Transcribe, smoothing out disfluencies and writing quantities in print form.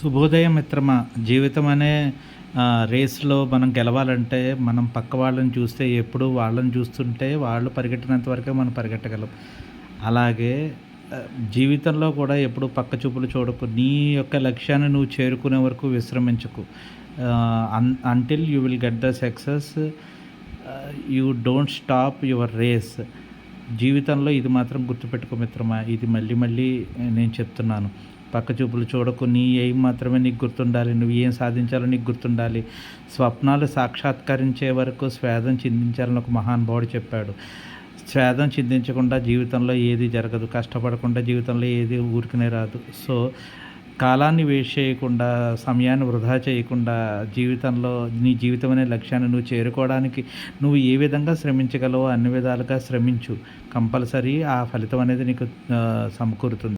శుభోదయం మిత్రమా. జీవితం అనే రేస్‌లో మనం గెలవాలంటే, మనం పక్క వాళ్ళని చూస్తే ఎప్పుడూ వాళ్ళని చూస్తుంటే, వాళ్ళు పరిగెట్టినంత వరకే మనం పరిగెట్టగలం. అలాగే జీవితంలో కూడా ఎప్పుడూ పక్క చూపులు చూడకు. నీ యొక్క లక్ష్యాన్ని నువ్వు చేరుకునే వరకు విశ్రమించకు. Until you will get the success you don't stop your race. జీవితంలో ఇది మాత్రం గుర్తుపెట్టుకో మిత్రమా. ఇది మళ్ళీ మళ్ళీ నేను చెప్తున్నాను. పక్క చూపులు చూడకు. నీ ఎయిమ్ మాత్రమే నీకు గుర్తుండాలి. నువ్వు ఏం సాధించాలో నీకు గుర్తుండాలి. స్వప్నాలు సాక్షాత్కరించే వరకు స్వేదం చిందించాలని ఒక మహానుభావుడు చెప్పాడు. స్వేదం చిందించకుండా జీవితంలో ఏది జరగదు. కష్టపడకుండా జీవితంలో ఏది ఊరికనే రాదు. సో, కాలాన్ని వేస్ట్ చేయకుండా, సమయాన్ని వృధా చేయకుండా జీవితంలో నీ జీవితం అనే లక్ష్యాన్ని నువ్వు చేరుకోవడానికి నువ్వు ఏ విధంగా శ్రమించగలవో అన్ని విధాలుగా శ్రమించు. కంపల్సరీ ఆ ఫలితం అనేది నీకు సమకూరుతుంది.